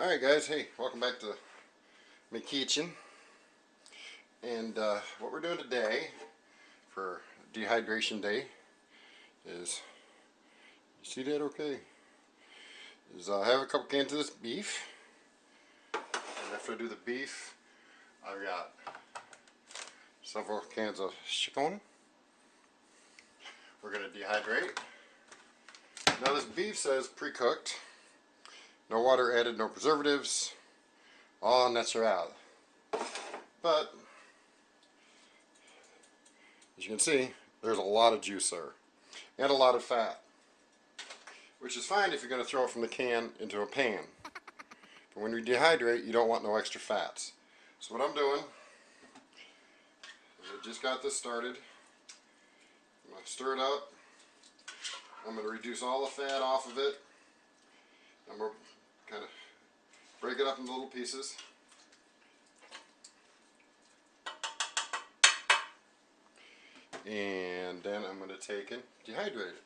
Alright guys, hey, welcome back to my kitchen. And what we're doing today for dehydration day is, you see that okay? Is I have a couple cans of this beef. And after I do the beef, I've got several cans of chicken. We're going to dehydrate. Now this beef says pre-cooked. No water added, no preservatives, all natural. But, as you can see, there's a lot of juice there, and a lot of fat, which is fine if you're going to throw it from the can into a pan. But when you dehydrate, you don't want no extra fats. So what I'm doing is I just got this started. I'm going to stir it up. I'm going to reduce all the fat off of it. I'm going to kind of break it up into little pieces. And then I'm going to take and dehydrate it.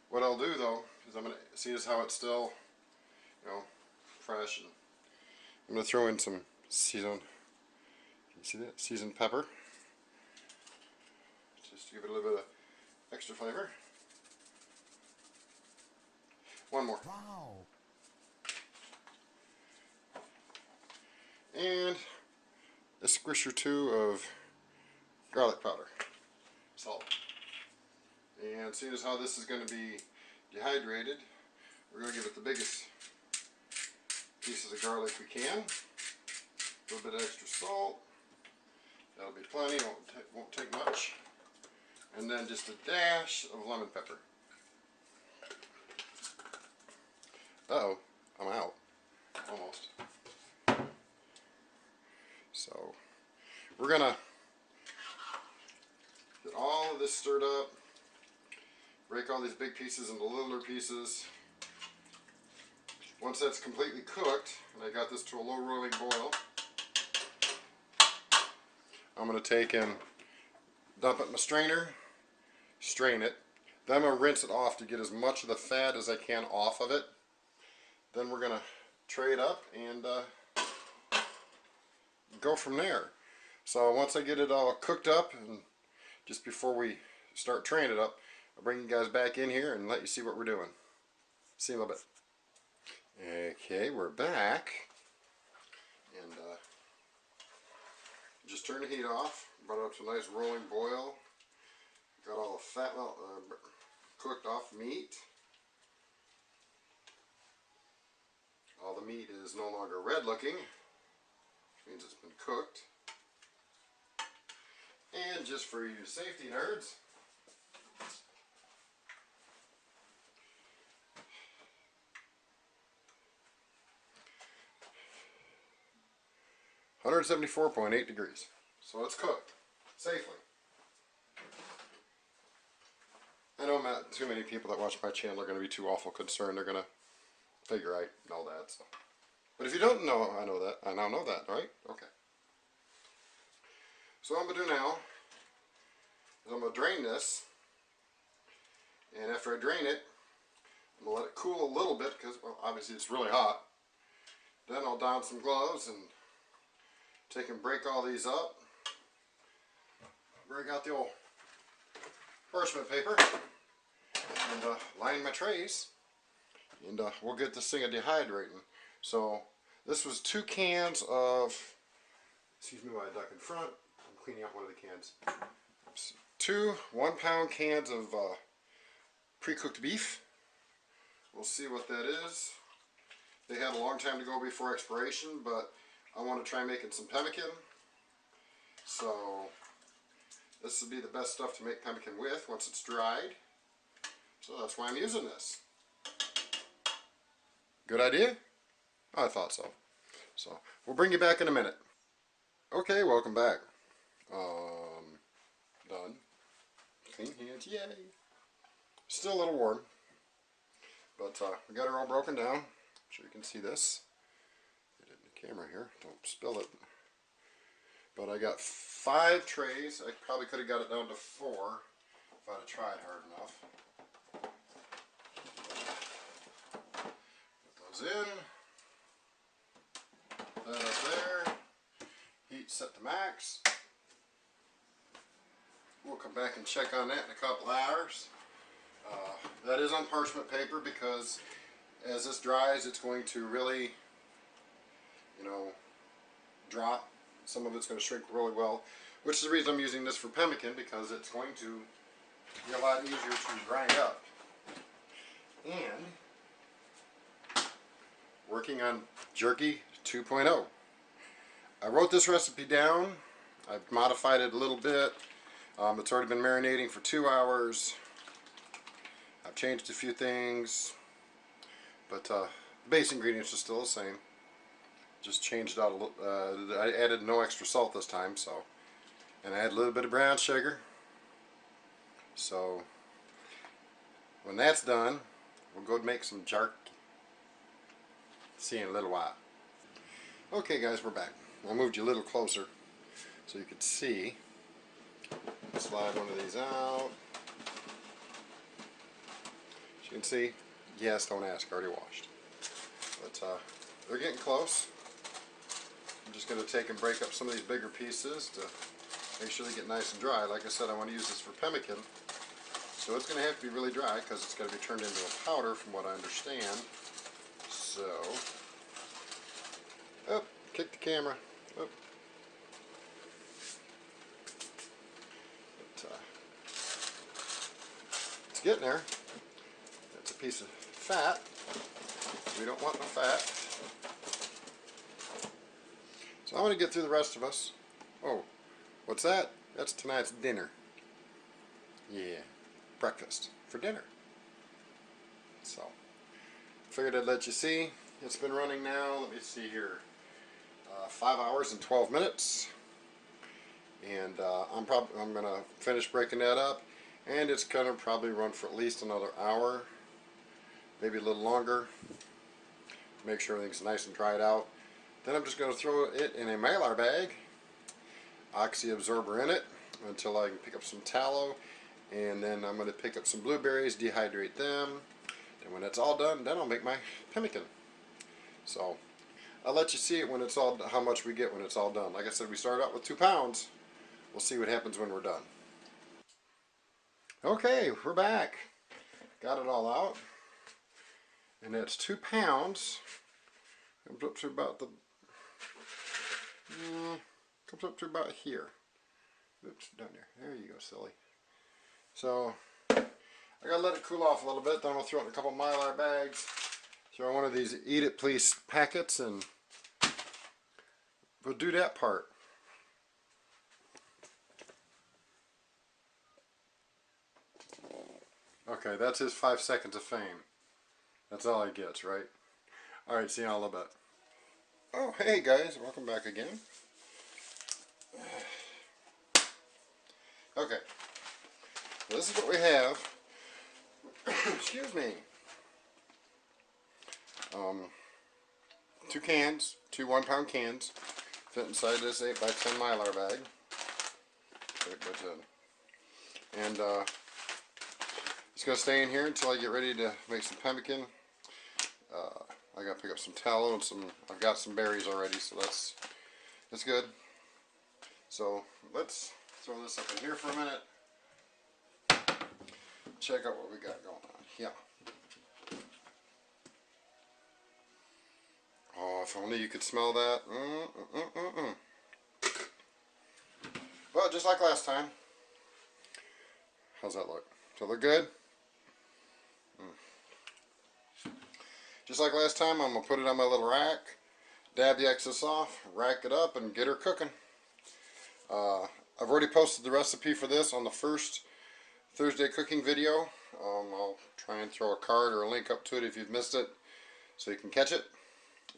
What I'll do though is I'm going to see as how it's still, fresh. And I'm going to throw in some seasoned, can you see that? Seasoned pepper. Just to give it a little bit of extra flavor. One more. Wow. And a squish or two of garlic powder, salt. And seeing as how this is going to be dehydrated, we're going to give it the biggest pieces of garlic we can. A little bit of extra salt. That'll be plenty, won't take much. And then just a dash of lemon pepper. Uh-oh, I'm out. Almost. So, we're going to get all of this stirred up, break all these big pieces into littler pieces. Once that's completely cooked, and I got this to a low rolling boil, I'm going to take and dump it in my strainer, strain it. Then I'm going to rinse it off to get as much of the fat as I can off of it. Then we're going to tray it up and go from there. So once I get it all cooked up, and just before we start traying it up, I'll bring you guys back in here and let you see what we're doing. See you in a little bit. Okay, we're back. And just turn the heat off. Brought it up to a nice rolling boil. Got all the fat cooked off meat. All the meat is no longer red looking, which means it's been cooked. And just for you safety nerds, (174.8 degrees). So it's cooked safely. I know not too many people that watch my channel are going to be too awful concerned. They're going to figure I know that. So. But if you don't know, I know that. I now know that, right? Okay. So what I'm going to do now is I'm going to drain this. And after I drain it, I'm going to let it cool a little bit because, well, obviously it's really hot. Then I'll don some gloves and take and break all these up. Break out the old parchment paper and line my trays. And we'll get this thing a dehydrating. So this was 2 cans of, excuse me while I duck in front, I'm cleaning out one of the cans. 2 1-pound cans of pre-cooked beef. We'll see what that is. They had a long time to go before expiration, but I want to try making some pemmican. So this would be the best stuff to make pemmican with once it's dried. So that's why I'm using this. Good idea? I thought so. So, we'll bring you back in a minute. Okay, welcome back. Done. Clean hands, yay! Still a little warm. But we got her all broken down. I'm sure you can see this. Get it in the camera here, don't spill it. But I got 5 trays. I probably could have got it down to 4 if I'd have tried hard enough. Put those in. that up there. Heat set to max. We'll come back and check on that in a couple hours. That is on parchment paper because as this dries, it's going to really, you know, drop. Some of it's going to shrink really well, which is the reason I'm using this for pemmican, because it's going to be a lot easier to grind up. And working on Jerky 2.0. I wrote this recipe down. I've modified it a little bit. It's already been marinating for 2 hours. I've changed a few things, but the base ingredients are still the same. Just changed out a little. I added no extra salt this time, so, and I add a little bit of brown sugar. So when that's done, we'll go make some jerky. See you in a little while. Okay, guys, we're back. I moved you a little closer so you could see. Slide one of these out. As you can see, yes, don't ask, already washed. But they're getting close. I'm just going to take and break up some of these bigger pieces to make sure they get nice and dry. Like I said, I want to use this for pemmican, so it's going to have to be really dry because it's got to be turned into a powder from what I understand. So, oh, kick the camera. Oh. But, it's getting there. That's a piece of fat. We don't want no fat. So I'm going to get through the rest of us. Oh, what's that? That's tonight's dinner. Yeah, breakfast for dinner. So, figured I'd let you see. It's been running now, let me see here, 5 hours and 12 minutes. And I'm going to finish breaking that up. And it's going to probably run for at least another hour, maybe a little longer. Make sure everything's nice and dried out. Then I'm just going to throw it in a Mylar bag, oxy absorber in it, until I can pick up some tallow. And then I'm going to pick up some blueberries, dehydrate them. And when it's all done, then I'll make my pemmican. So I'll let you see it when it's all, how much we get when it's all done. Like I said, we started out with 2 pounds. We'll see what happens when we're done. Okay, we're back. Got it all out. And that's 2 pounds. Comes up to about the, comes up to about here. Oops, down there. There you go, silly. So I gotta let it cool off a little bit. Then I'm gonna throw it in a couple Mylar bags. Throw one of these Eat It Please packets, and we'll do that part. Okay, that's his 5 seconds of fame. That's all he gets, right? Alright, see you in a little bit. Oh, hey guys, welcome back again. Okay, this is what we have. Excuse me. 2 cans, 2 1-pound cans, fit inside this 8 by 10 Mylar bag. And it's going to stay in here until I get ready to make some pemmican. I got to pick up some tallow and some. I've got some berries already, so that's good. So let's throw this up in here for a minute. Check out what we got going on. Yeah. Oh, if only you could smell that. Well, just like last time. How's that look? Does it look good? Just like last time, I'm going to put it on my little rack, dab the excess off, rack it up, and get her cooking. I've already posted the recipe for this on the first Thursday cooking video. I'll try and throw a card or a link up to it if you've missed it, so you can catch it.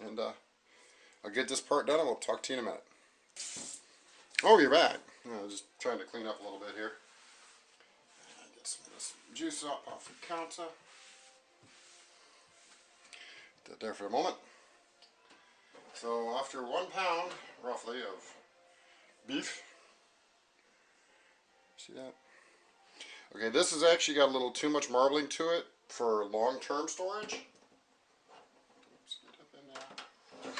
And I'll get this part done and we'll talk to you in a minute. Oh, you're back. I was just trying to clean up a little bit here. Get some of this juice off the counter. Put that there for a moment. So after 1 pound, roughly, of beef. See that? Okay, this has actually got a little too much marbling to it for long-term storage. Oops, get up in there.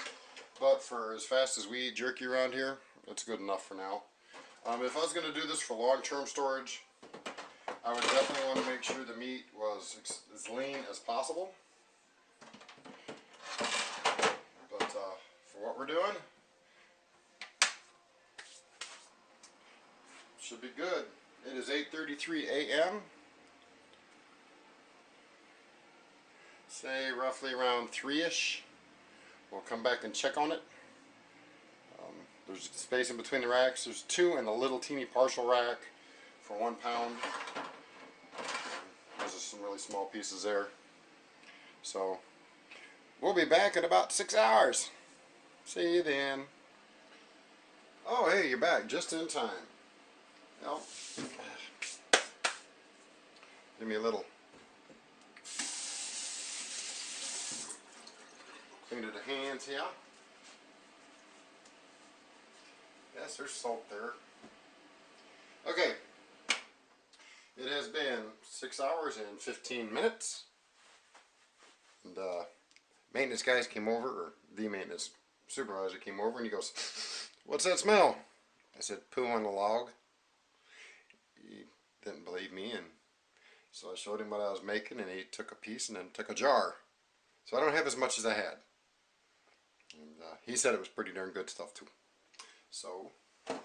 but for as fast as we eat jerky around here, it's good enough for now. If I was going to do this for long-term storage, I would definitely want to make sure the meat was as lean as possible. But for what we're doing, should be good. It is 8:33 a.m. Say roughly around 3-ish. We'll come back and check on it. There's space in between the racks. There's 2 in the little teeny partial rack for 1 pound. There's just some really small pieces there. So we'll be back in about 6 hours. See you then. Oh, hey, you're back just in time. Well, give me a little. Clean the hands here. Yes, there's salt there. Okay. It has been 6 hours and 15 minutes. And maintenance guys came over, or the maintenance supervisor came over, and he goes, "What's that smell?" I said, "Poo on the log." He didn't believe me, and so I showed him what I was making, and he took a piece and then took a jar. So I don't have as much as I had. And he said it was pretty darn good stuff too. So what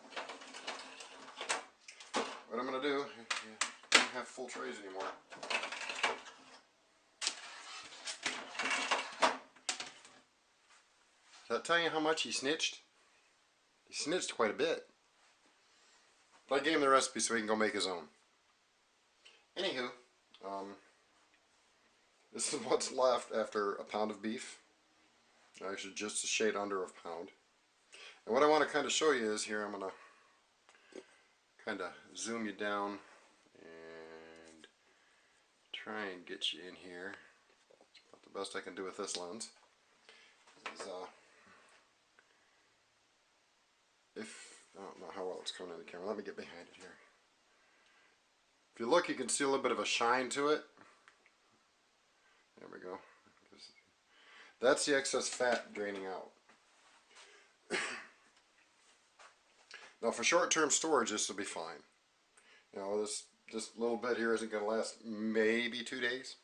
I'm going to do, I don't have full trays anymore. Did that tell you how much he snitched? He snitched quite a bit. But I gave him the recipe so he can go make his own. Anywho, this is what's left after a pound of beef. Actually, just a shade under a pound. And what I want to kind of show you is here, I'm going to kind of zoom you down and try and get you in here. It's about the best I can do with this lens. I don't know how well it's coming in the camera. Let me get behind it here. If you look, you can see a little bit of a shine to it. There we go. That's the excess fat draining out. Now for short-term storage, this will be fine. You know, this little bit here isn't going to last maybe 2 days,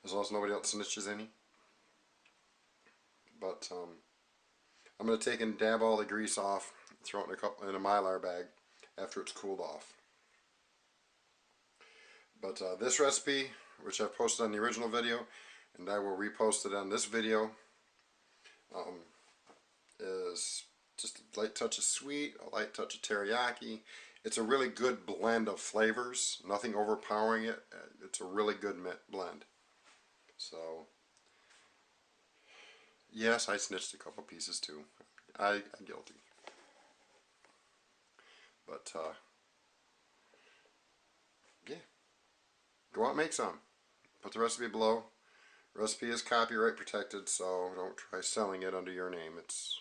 as long as nobody else snitches any. But I'm going to take and dab all the grease off, throw it in a Mylar bag after it's cooled off. But this recipe, which I posted on the original video, and I will repost it on this video, is just a light touch of sweet, a light touch of teriyaki. It's a really good blend of flavors, nothing overpowering it. It's a really good blend. So, yes, I snitched a couple pieces too. I'm guilty. But, yeah. Go out and make some. Put the recipe below. Recipe is copyright protected, so don't try selling it under your name. It's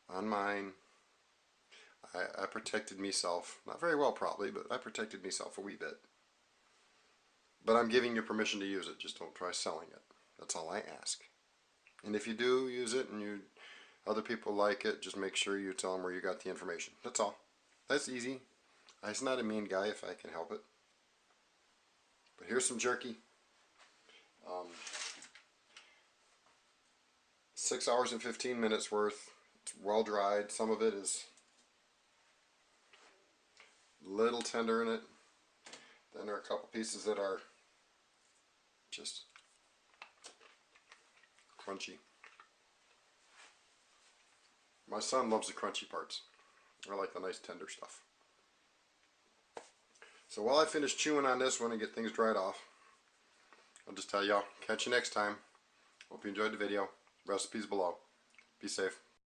on mine. I protected myself. Not very well probably, but I protected myself a wee bit. But I'm giving you permission to use it. Just don't try selling it. That's all I ask. And if you do use it and other people like it, just make sure you tell them where you got the information. That's all. That's easy. I'm not a mean guy if I can help it. But here's some jerky. 6 hours and 15 minutes worth. It's well dried. Some of it is a little tender in it. Then there are a couple pieces that are just crunchy. My son loves the crunchy parts. I like the nice tender stuff. So while I finish chewing on this one and get things dried off, I'll just tell y'all, catch you next time. Hope you enjoyed the video. Recipes below. Be safe.